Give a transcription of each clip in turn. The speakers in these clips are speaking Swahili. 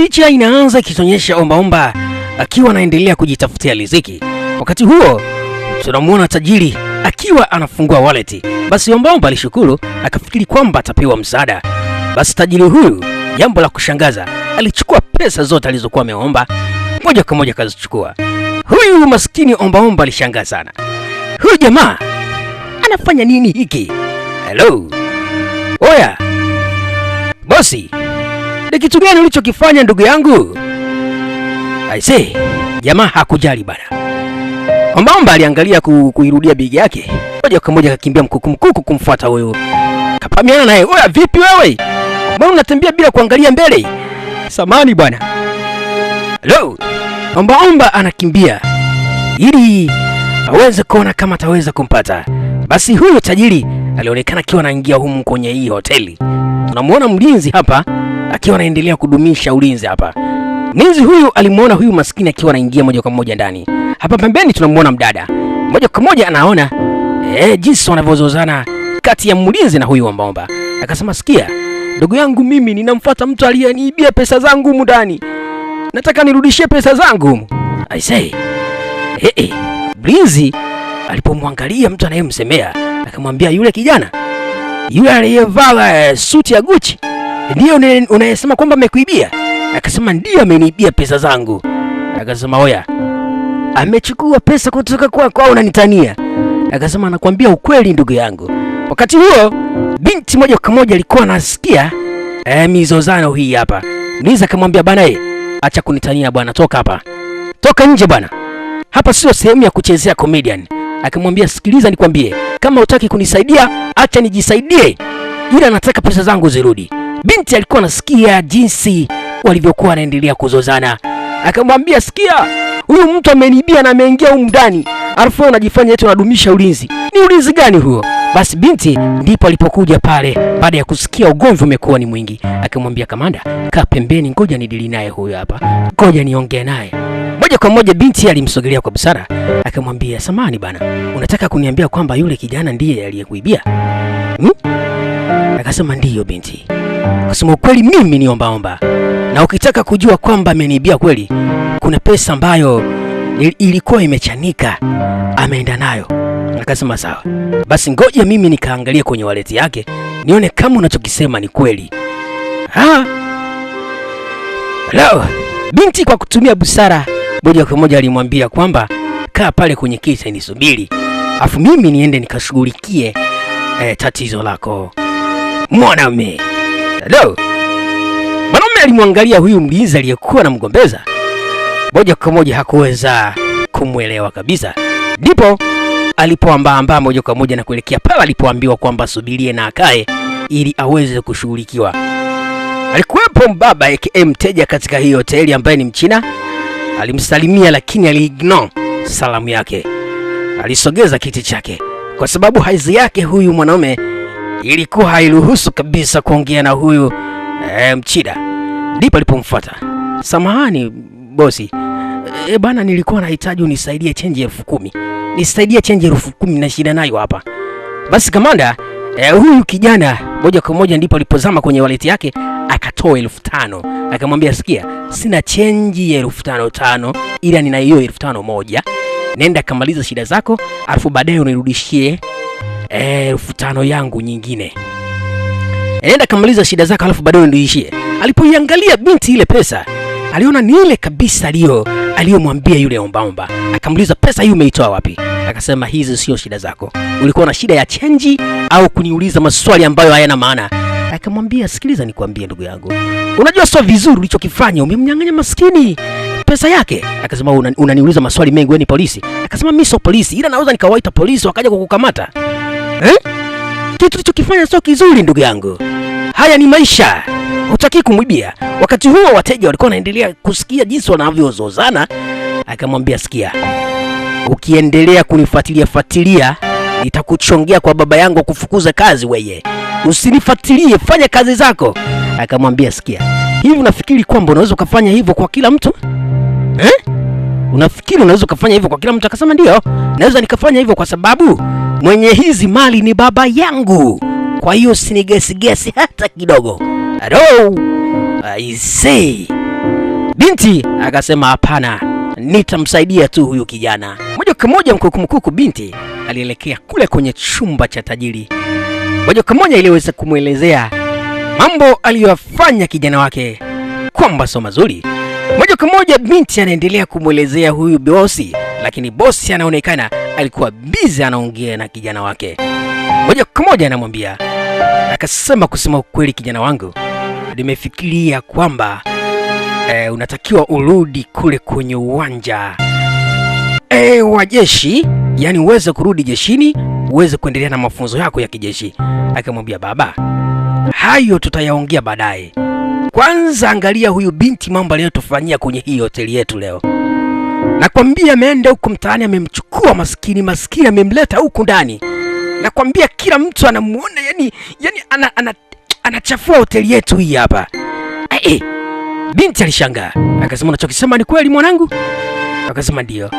Picha inaanza ikitonyesha ombaomba akiwa anaendelea kujitafutia riziki. Wakati huo tunamuona tajiri akiwa anafungua wallet. Basi ombaomba alishukuru, akafikiri kwamba atapewa msaada. Basi tajiri huyu, jambo la kushangaza, alichukua pesa zote alizokuwa ameomba, moja kwa moja kazichukua. Huyu maskini ombaomba alishangaa sana. Huyu jamaa anafanya nini hiki? Hello. Oya. Bosi, ni kitu gani ulichokifanya ndugu yangu? I say, jamaa hakujali bana. Ombaomba aliangalia kuirudia bigi yake. Moja kwa moja akakimbia mkuku kumfuata huyo. Kapamiana naye. Oya, vipi wewe? Mbona unatembea bila kuangalia mbele? Samani bwana. Hello. Ombaomba anakimbia ili aweze kuona kama ataweza kumpata. Basi huyo tajiri alionekana akiwa anaingia humu kwenye hii hoteli. Tunamuona mlinzi hapa akiwa anaendelea kudumisha ulinzi hapa. Mlinzi huyu alimuona huyu maskini akiwa anaingia moja kwa moja ndani. Hapa pembeni tunamuona mdada. Moja kwa moja anaona jinsi wanavyozozana kati ya mlinzi na huyu ombaomba. Akasema, sikia, ndugu yangu, mimi ninamfuata mtu aliyeniibia pesa zangu humu ndani. Nataka nirudishie pesa zangu. I say, mlinzi alipomwangalia mtu anayemsemea, akamwambia, yule kijana, yule aliyevaa suti ya Gucci, ndio unayesema kwamba amekuibia? Akasema, ndio ameniibia pesa zangu. Akasema, oya, amechukua pesa kutoka kwako au unanitania? Akasema, nakwambia ukweli ndugu yangu. Wakati huo binti moja kwa moja alikuwa anasikia mizozano hii hapa. Mlinzi akamwambia, bana, acha kunitania bwana, toka hapa. Toka nje bwana. Hapa sio sehemu ya kuchezea comedian. Akamwambia, sikiliza nikwambie, kama hutaki kunisaidia, acha nijisaidie. Ila nataka pesa zangu zirudi. Binti alikuwa anasikia jinsi walivyokuwa wanaendelea kuzozana. Akamwambia, sikia, huyu mtu ameniibia na ameingia humu ndani. Alafu unajifanya eti unadumisha ulinzi. Ni ulinzi gani huo? Basi binti ndipo alipokuja pale baada ya kusikia ugomvi umekuwa ni mwingi. Akamwambia, kamanda, kaa pembeni, ngoja nidili naye huyo hapa. Ngoja niongee naye. Moja kwa moja binti alimsogelea kwa busara. Akamwambia, samani bana, unataka kuniambia kwamba yule kijana ndiye aliyekuibia? Akasema, ndiyo binti. Akasema, ukweli mimi ni ombaomba. Na ukitaka kujua kwamba ameniibia kweli, kuna pesa ambayo ilikuwa imechanika ameenda nayo. Akasema, sawa. Basi ngoja mimi nikaangalia kwenye wallet yake nione kama unachokisema ni kweli. Hello. Binti kwa kutumia busara moja kwa moja alimwambia kwamba kaa pale kwenye kiti nisubiri, afu mimi niende nikashughulikie tatizo lako. Mwanaume. Hello. Mwanaume alimwangalia huyu mlinzi aliyekuwa anamgombeza. Moja kwa moja hakuweza kumwelewa kabisa. Ndipo alipoambaa moja kwa moja na kuelekea pale alipoambiwa kwamba subirie na akae ili aweze kushughulikiwa. Alikuwepo mbaba aka mteja katika hii hoteli ambaye ni Mchina. Alimsalimia lakini aliignore salamu yake. Alisogeza kiti chake kwa sababu haizi yake huyu mwanaume ilikuwa hairuhusu kabisa kuongea na huyu Mchina. Ndipo alipomfuata. Samahani bosi, bana, nilikuwa nahitaji unisaidie change 10,000. Nisaidie change 10,000 na shida nayo hapa. Basi kamanda, huyu kijana moja kwa moja ndipo alipozama kwenye wallet yake akatoa 5,000. Akamwambia, sikia, sina change ya 5,000 ila nina hiyo 5,000. Nenda kamaliza shida zako, alafu baadaye unirudishie 5,000 yangu nyingine. Nenda kamaliza shida zako alafu baadaye unirudishie. Alipoiangalia binti ile pesa, aliona ni ile kabisa aliyomwambia yule ombaomba. Akamuuliza, pesa hii umeitoa wapi? Akasema, hizi sio shida zako. Ulikuwa na shida ya change au kuniuliza maswali ambayo hayana maana? Akamwambia, sikiliza nikwambie ndugu yangu, unajua sio vizuri ulichokifanya, umemnyang'anya maskini pesa yake. Akasema, unaniuliza maswali mengi, wewe ni polisi? Akasema, mimi sio polisi, ila naweza nikawaita polisi wakaja kukukamata. Kitu ulichokifanya sio kizuri ndugu yangu. Haya ni maisha. Hutaki kumwibia. Wakati huo wateja walikuwa wanaendelea kusikia jinsi wanavyozozana. Akamwambia, sikia, ukiendelea kunifuatilia nitakuchongea kwa baba yangu kufukuza kazi wewe. Usinifuatilie, fanya kazi zako. Akamwambia, sikia, hivi unafikiri kwamba unaweza kufanya hivyo kwa kila mtu? Unafikiri unaweza kufanya hivyo kwa kila mtu? Akasema, ndio, naweza nikafanya hivyo kwa sababu mwenye hizi mali ni baba yangu. Kwa hiyo usinigesi hata kidogo. Hello. I say. Binti akasema hapana, nitamsaidia tu huyu kijana. Moja kwa moja mkuku binti alielekea kule kwenye chumba cha tajiri. Moja kwa moja iliweza kumwelezea mambo aliyofanya kijana wake kwamba sio mazuri. Moja kwa moja binti anaendelea kumwelezea huyu bosi, lakini bosi anaonekana alikuwa busy anaongea na kijana wake. Moja kwa moja anamwambia, akasema kusema ukweli kijana wangu, nimefikiria kwamba unatakiwa urudi kule kwenye uwanja wa jeshi, yani uweze kurudi jeshini, uweze kuendelea na mafunzo yako ya kijeshi. Akamwambia, baba, hayo tutayaongea baadaye. Kwanza angalia huyu binti mambo aliyotufanyia kwenye hii hoteli yetu leo. Nakwambia ameenda huko mtaani, amemchukua maskini amemleta huku ndani. Nakwambia kila mtu anamuona, yani anachafua hoteli yetu hii hapa. Binti alishangaa. Akasema, unachokisema ni kweli mwanangu? Akasema ndio.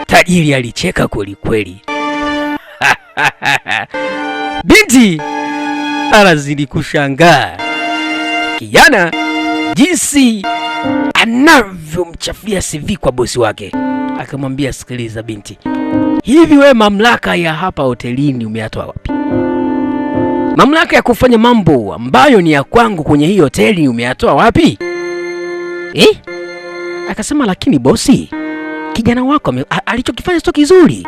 Tajiri alicheka kweli kweli. Binti anazidi kushangaa kijana jinsi anavyomchafia CV kwa bosi wake. Akamwambia, sikiliza binti, hivi we mamlaka ya hapa hotelini umeyatoa wapi? Mamlaka ya kufanya mambo ambayo ni ya kwangu kwenye hii hoteli umeyatoa wapi? Akasema, lakini bosi, kijana wako alichokifanya sio kizuri.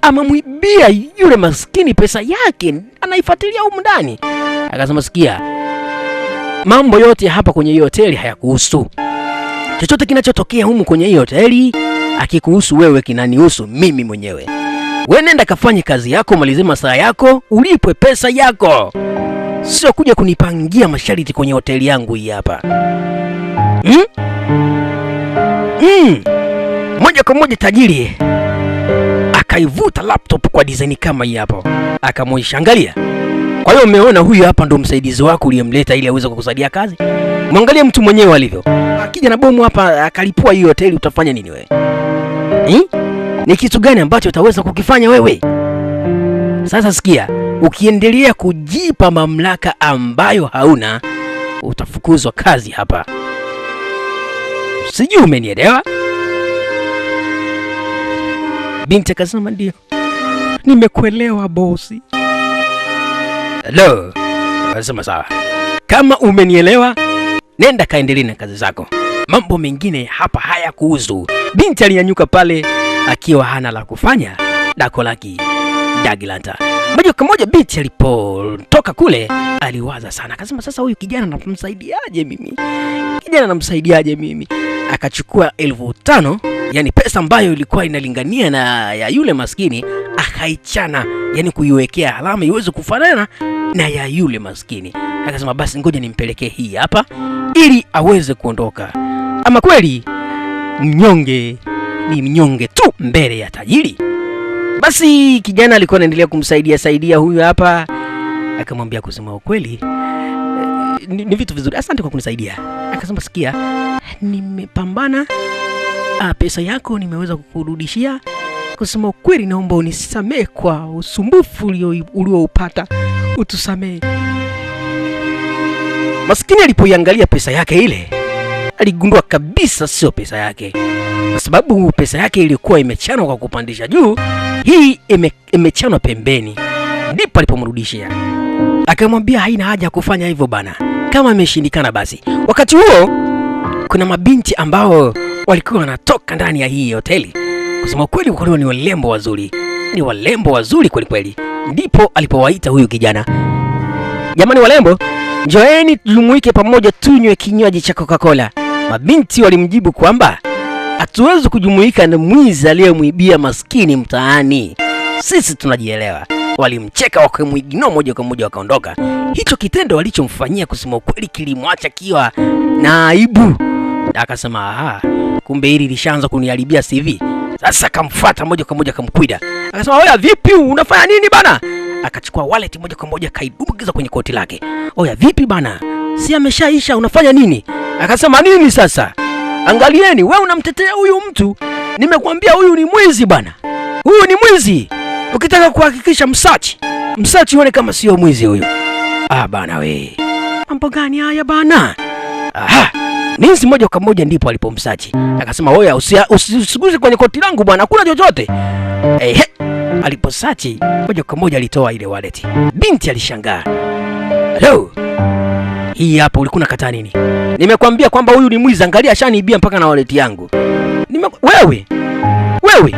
Amemwibia yule maskini pesa yake, anaifuatilia huko ndani. Akasema, sikia, mambo yote hapa kwenye hii hoteli hayakuhusu. Chochote kinachotokea humu kwenye hii hoteli hakikuhusu wewe, kinanihusu mimi mwenyewe. Wewe nenda kafanye kazi yako, malize masaa yako, ulipwe pesa yako. Sio kuja kunipangia masharti kwenye hoteli yangu hii hapa. Moja kwa moja tajiri akaivuta laptop kwa design kama hii hapo. Akamwonyesha, angalia. Kwa hiyo umeona huyu hapa ndo msaidizi wako uliyemleta ili aweze kukusaidia kazi. Mwangalie mtu mwenyewe alivyo. Akija na bomu hapa akalipua hiyo hoteli, utafanya nini wewe? Ni kitu gani ambacho utaweza kukifanya wewe? Sasa sikia, ukiendelea kujipa mamlaka ambayo hauna, utafukuzwa kazi hapa. Sijui umenielewa? Binti akasema, ndio, nimekuelewa bosi. Hello. Akasema, sawa, kama umenielewa, nenda kaendelee na kazi zako, mambo mengine hapa hayakuhusu. Binti alinyanyuka pale akiwa hana la kufanya, dako laki dagilanta. Moja kwa moja binti alipotoka kule aliwaza sana. Akasema, sasa huyu kijana namsaidiaje mimi? Akachukua 1500, yani pesa ambayo ilikuwa inalingania na ya yule maskini, akaichana, yani kuiwekea alama iweze kufanana na ya yule maskini. Akasema, basi ngoja nimpelekee hii hapa ili aweze kuondoka. Ama kweli mnyonge ni mnyonge tu mbele ya tajiri. Basi kijana alikuwa anaendelea kumsaidia huyu hapa. Akamwambia, kusema ukweli, ni vitu vizuri, asante kwa kunisaidia. Akasema, sikia, nimepambana, pesa yako nimeweza kukurudishia. Kusema ukweli, naomba unisamehe kwa usumbufu ulioupata, utusamehe. Maskini alipoiangalia pesa yake ile, aligundua kabisa sio pesa yake, kwa sababu pesa yake ilikuwa imechanwa kwa kupandisha juu, hii imechanwa pembeni. Ndipo alipomrudishia. Akamwambia, haina haja ya kufanya hivyo bana, kama imeshindikana basi. Wakati huo kuna mabinti ambao walikuwa wanatoka ndani ya hii hoteli. Kusema kweli, walikuwa ni walembo wazuri kweli kweli. Ndipo alipowaita huyu kijana, jamani walembo, njoeni tujumuike pamoja tunywe kinywaji cha Coca-Cola. Mabinti walimjibu kwamba hatuwezi kujumuika na mwizi aliyemwibia maskini mtaani, sisi tunajielewa. Walimcheka wakamwigino moja kwa moja wakaondoka. Hicho kitendo walichomfanyia kusema ukweli kilimwacha kiwa na aibu. Akasema, kumbe hili lishaanza kuniharibia CV. Sasa akamfuata moja kwa moja akamkwida. Akasema, oya vipi, unafanya nini bana? Akachukua wallet moja kwa moja kaidumbukiza kwenye koti lake. Oya vipi bana, si ameshaisha, unafanya nini? Akasema, nini sasa? Angalieni, wewe unamtetea huyu mtu. Nimekwambia huyu ni mwizi bana. Huyu ni mwizi. Ukitaka kuhakikisha msachi uone kama sio mwizi huyu. Bana we. Mambo gani haya bana? Ninzi moja kwa moja ndipo alipomsachi. Akasema, "Oya, usiguze kwenye koti langu bwana, hakuna chochote." Aliposachi moja kwa moja alitoa ile wallet. Binti alishangaa. "Hello. Hii hapa ulikuwa unakataa nini? Nimekwambia kwamba huyu ni mwizi, angalia ashaniibia mpaka na wallet yangu." Wewe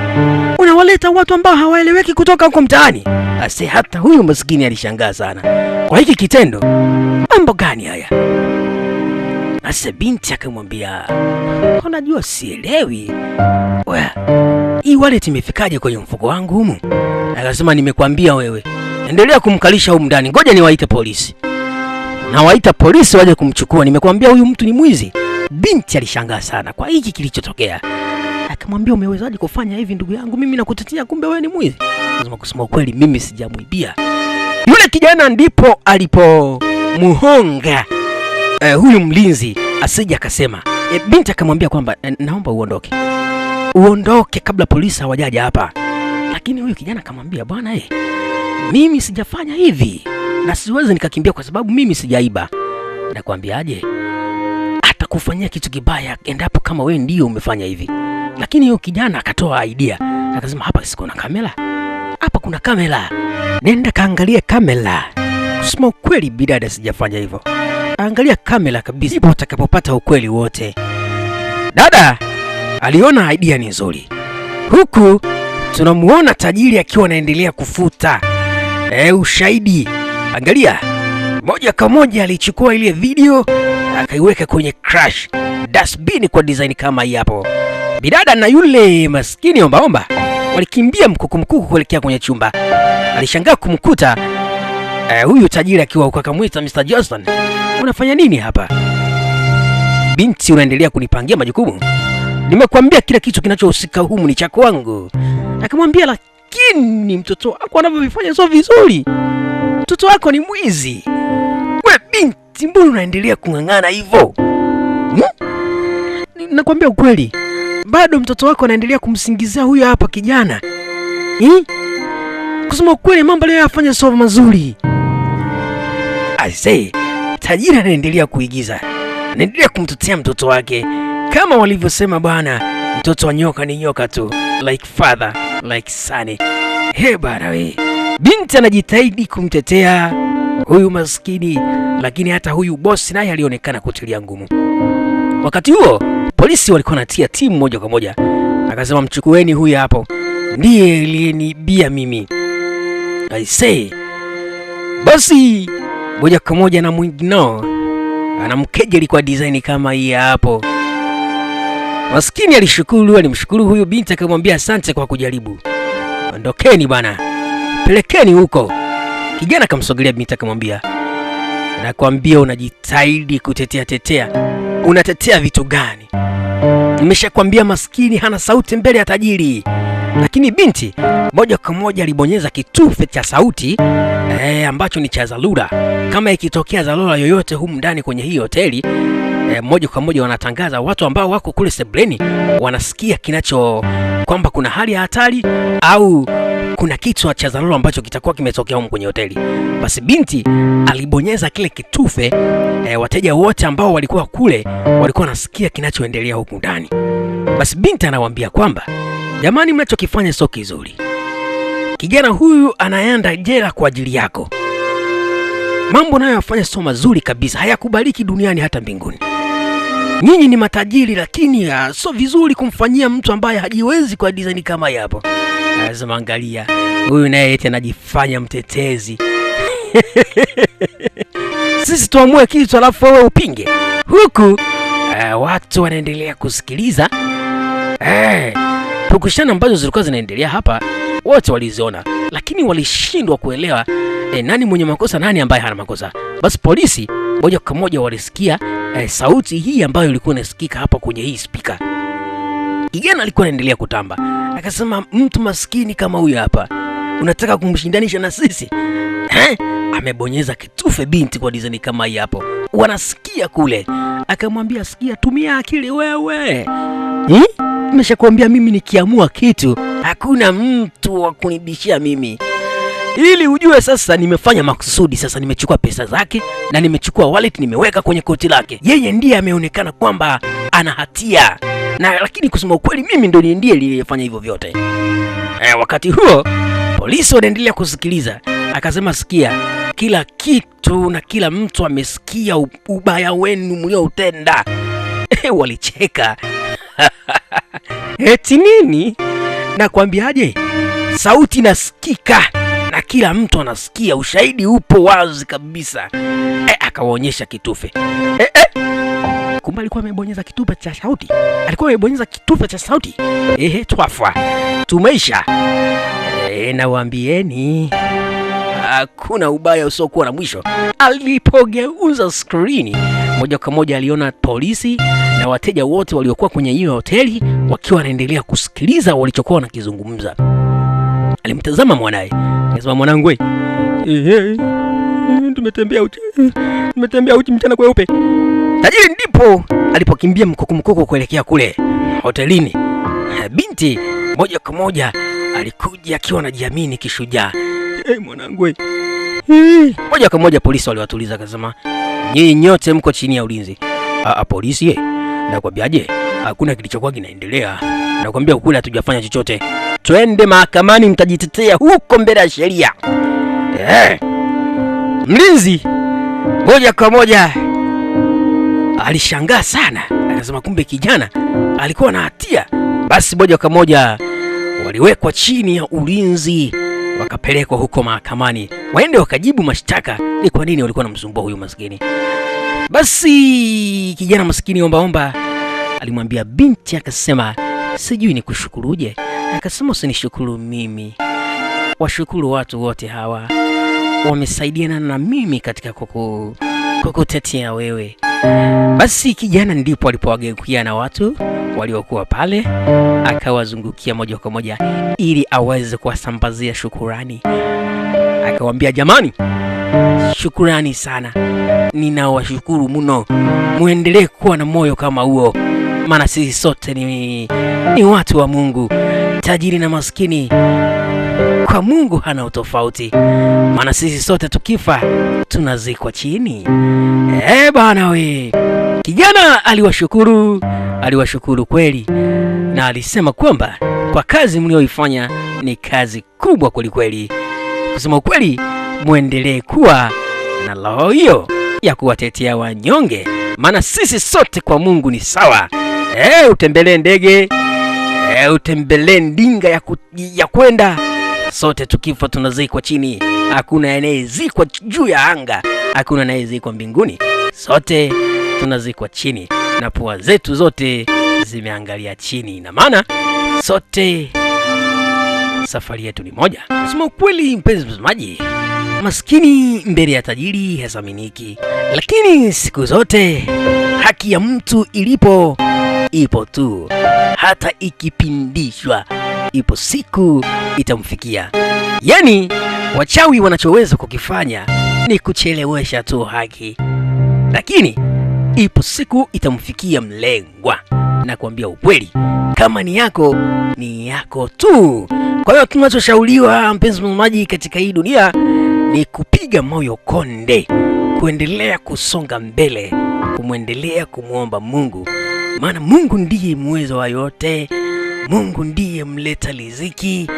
unawaleta watu ambao hawaeleweki kutoka huko mtaani. Ase hata huyu maskini alishangaa sana. Kwa hiki kitendo, mambo gani haya? Ase binti akamwambia, "Unajua sielewi. Wewe, hii wallet imefikaje kwenye mfuko wangu humu?" Akasema, "Nimekwambia wewe, endelea kumkalisha humu ndani. Ngoja niwaite polisi." Na waita polisi waje kumchukua. Nimekwambia huyu mtu ni mwizi. Binti alishangaa sana kwa hiki kilichotokea. Akamwambia, "Umewezaje kufanya hivi ndugu yangu? Mimi nakutetea kumbe wewe ni mwizi." Lazima kusema ukweli, mimi sijamuibia. Yule kijana ndipo alipomuhonga huyu mlinzi asije akasema. Binti akamwambia kwamba naomba uondoke kabla polisi hawajaja hapa. Lakini huyu kijana akamwambia, "Bwana mimi sijafanya hivi na siwezi nikakimbia kwa sababu mimi sijaiba." Nakwambiaje, atakufanyia kitu kibaya endapo kama wewe ndio umefanya hivi. Lakini huyo kijana akatoa idea. Akasema, "Hapa siko na kamera. Hapa kuna kamera. Nenda kaangalie kamera." Kusema ukweli, bidada sijafanya hivyo. Angalia kamera kabisa, ndipo utakapopata ukweli wote. Dada aliona idea ni nzuri. Huku tunamuona tajiri akiwa anaendelea kufuta ushahidi. Angalia, moja kwa moja alichukua ile video akaiweka kwenye crash dustbin kwa design kama hii hapo. Bidada na yule maskini ombaomba walikimbia mkuku kuelekea kwenye chumba. Alishangaa kumkuta huyu tajiri akiwa huko. Akamwita, "Mr. Johnson, unafanya nini hapa?" "Binti, unaendelea kunipangia majukumu. Nimekwambia kila kitu kinachohusika humu ni cha kwangu." Akamwambia, "Lakini mtoto wako anavyofanya sio vizuri. Mtoto wako ni mwizi." "Wewe binti, mbona unaendelea kung'ang'ana hivyo?" "Nakwambia ukweli. Bado mtoto wako anaendelea kumsingizia huyo hapa kijana. Kusema ukweli, mambo leo yafanya sio mazuri." Aisee, tajiri anaendelea kuigiza. Anaendelea kumtetea mtoto wake. Kama walivyosema bwana, mtoto wa nyoka ni nyoka tu. Like father, like son. Bana we. Binti anajitahidi kumtetea huyu maskini, lakini hata huyu boss naye alionekana kutilia ngumu. Wakati huo, polisi walikuwa wanatia timu moja kwa moja. Akasema, "Mchukueni huyu hapo. Ndiye aliyeniibia mimi." I say. Basi moja kwa moja na mwingine anamkejeli kwa design kama hii hapo. Maskini alimshukuru huyu binti, akamwambia, "Asante kwa kujaribu. Ondokeni bana. Pelekeni huko." Kijana akamsogelea binti akamwambia, "Nakwambia unajitahidi kutetea. Unatetea vitu gani? Nimeshakwambia maskini hana sauti mbele ya tajiri." Lakini binti moja kwa moja alibonyeza kitufe cha sauti ambacho ni cha dharura. Kama ikitokea dharura yoyote humu ndani kwenye hii hoteli, moja kwa moja wanatangaza, watu ambao wako kule sebleni wanasikia kwamba kuna hali ya hatari au kuna kitu cha dharura ambacho kitakuwa kimetokea humu kwenye hoteli. Basi binti alibonyeza kile kitufe, wateja wote ambao walikuwa kule walikuwa wanasikia kinachoendelea huku ndani. Basi binti anawaambia kwamba, "Jamani, mnachokifanya sio kizuri. Kijana huyu anaenda jela kwa ajili yako. Mambo nayo yafanya sio mazuri kabisa, hayakubaliki duniani hata mbinguni. Nyinyi ni matajiri, lakini sio vizuri kumfanyia mtu ambaye hajiwezi kwa design kama hapo." Lazima angalia, huyu naye eti anajifanya mtetezi. Sisi tuamue kitu alafu wewe upinge. Huku watu wanaendelea kusikiliza. Pukushana ambazo zilikuwa zinaendelea hapa wote waliziona, lakini walishindwa kuelewa nani mwenye makosa, nani ambaye hana makosa. Basi polisi moja kwa moja walisikia sauti hii ambayo ilikuwa inasikika hapa kwenye hii speaker. Kijana alikuwa anaendelea kutamba. Akasema, "Mtu maskini kama huyu hapa, unataka kumshindanisha na sisi?" Amebonyeza kitufe binti kwa design kama hii hapo. Wanasikia kule. Akamwambia, "Sikia, tumia akili wewe. Nimeshakwambia mimi nikiamua kitu hakuna mtu wa kunibishia mimi. Ili ujue sasa nimefanya makusudi. Sasa nimechukua pesa zake na nimechukua wallet nimeweka kwenye koti lake. Yeye ndiye ameonekana kwamba ana hatia. Lakini kusema ukweli mimi ndo ndiye niliyefanya hivyo vyote. Wakati huo polisi wanaendelea kusikiliza. Akasema, sikia, kila kitu na kila mtu amesikia ubaya wenu mlioutenda. Walicheka. Eti nini? Nakwambiaje? Sauti nasikika na kila mtu anasikia, ushahidi upo wazi kabisa. Akawaonyesha kitufe. Kumbe alikuwa amebonyeza kitufe cha sauti. Twafa. Tumeisha. Nawaambieni hakuna ubaya usiokuwa na mwisho. Alipogeuza skrini, moja kwa moja aliona polisi na wateja wote waliokuwa kwenye hiyo hoteli wakiwa wanaendelea kusikiliza walichokuwa wanakizungumza. Alimtazama mwanae. Akasema, mwanangu, tumetembea uchi mchana kweupe. Tajiri ndipo alipokimbia mkoko kuelekea kule hotelini. Binti moja kwa moja alikuja akiwa anajiamini kishujaa. Mwanangu. Moja kwa moja polisi waliwatuliza, akasema, nyinyi nyote mko chini ya ulinzi. Polisi, nakwambiaje? Hakuna kilichokuwa kinaendelea. Nakwambia ukule, hatujafanya chochote. Twende mahakamani, mtajitetea huko mbele ya sheria. Mlinzi moja kwa moja alishangaa sana. Akasema kumbe kijana alikuwa na hatia. Basi moja kwa moja waliwekwa chini ya ulinzi, wakapelekwa huko mahakamani waende wakajibu mashtaka ni kwa nini walikuwa wanamsumbua huyu maskini. Basi kijana maskini omba alimwambia binti, akasema, sijui ni kushukuruje. Akasema, usinishukuru mimi, washukuru watu wote hawa, wamesaidiana na mimi katika kukutetea wewe. Basi kijana ndipo alipowageukia na watu waliokuwa pale, akawazungukia moja kwa moja ili aweze kuwasambazia shukurani. Akawaambia, jamani, shukurani sana, ninawashukuru mno, muendelee kuwa na moyo kama huo, maana sisi sote ni watu wa Mungu. Tajiri na maskini kwa Mungu hana utofauti, maana sisi sote tukifa tunazikwa chini. Bana we. Kijana aliwashukuru kweli, na alisema kwamba kwa kazi mlioifanya ni kazi kubwa kweli. Kusema ukweli, muendelee kuwa na roho hiyo ya kuwatetea wanyonge, maana sisi sote kwa Mungu ni sawa. Utembelee ndege, utembelee ndinga ya kwenda, sote tukifa tunazikwa chini. Hakuna anayezikwa juu ya anga, hakuna anayezikwa mbinguni, sote tunazikwa chini na pua zetu zote zimeangalia chini. Na maana sote safari yetu ni moja. Kusema ukweli, mpenzi mtazamaji, maskini mbele ya tajiri hasaminiki, lakini siku zote haki ya mtu ipo tu, hata ikipindishwa ipo siku itamfikia. Yani wachawi wanachoweza kukifanya ni kuchelewesha tu haki, lakini ipo siku itamfikia mlengwa. Na kuambia ukweli, kama ni yako tu. Kwa hiyo tunachoshauriwa mpenzi mtazamaji katika hii dunia ni kupiga moyo konde, kuendelea kusonga mbele, kumwendelea kumuomba Mungu, maana Mungu ndiye muweza wa yote. Mungu ndiye mleta riziki,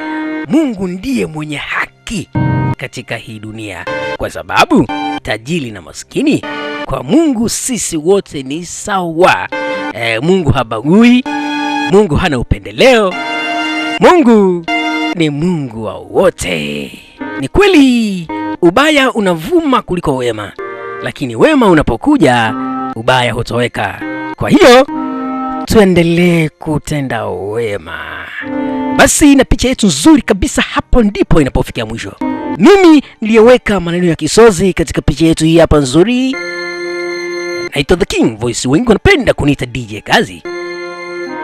Mungu ndiye mwenye haki katika hii dunia, kwa sababu tajiri na maskini kwa Mungu sisi wote ni sawa. Mungu habagui, Mungu hana upendeleo, Mungu ni Mungu wa wote. Ni kweli ubaya unavuma kuliko wema, lakini wema unapokuja ubaya hutoweka. Kwa hiyo tuendelee kutenda wema. Basi na picha yetu nzuri kabisa hapo ndipo inapofikia mwisho. Mimi niliyeweka maneno ya kisozi katika picha yetu hii hapa nzuri. Naitwa The King Voice, wengi wanapenda kuniita DJ Kazi.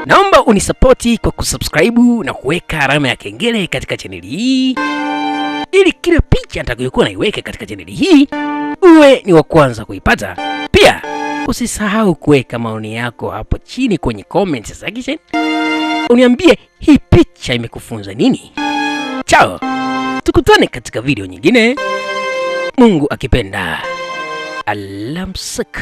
Naomba unisapoti kwa kusubscribe na kuweka alama ya kengele katika chaneli hii, ili kila picha nitakayokuwa naiweka katika chaneli hii uwe ni wa kwanza kuipata. Pia usisahau kuweka maoni yako hapo chini kwenye comment section. Uniambie hii picha imekufunza nini. Chao. Tukutane katika video nyingine, Mungu akipenda. Alamsik.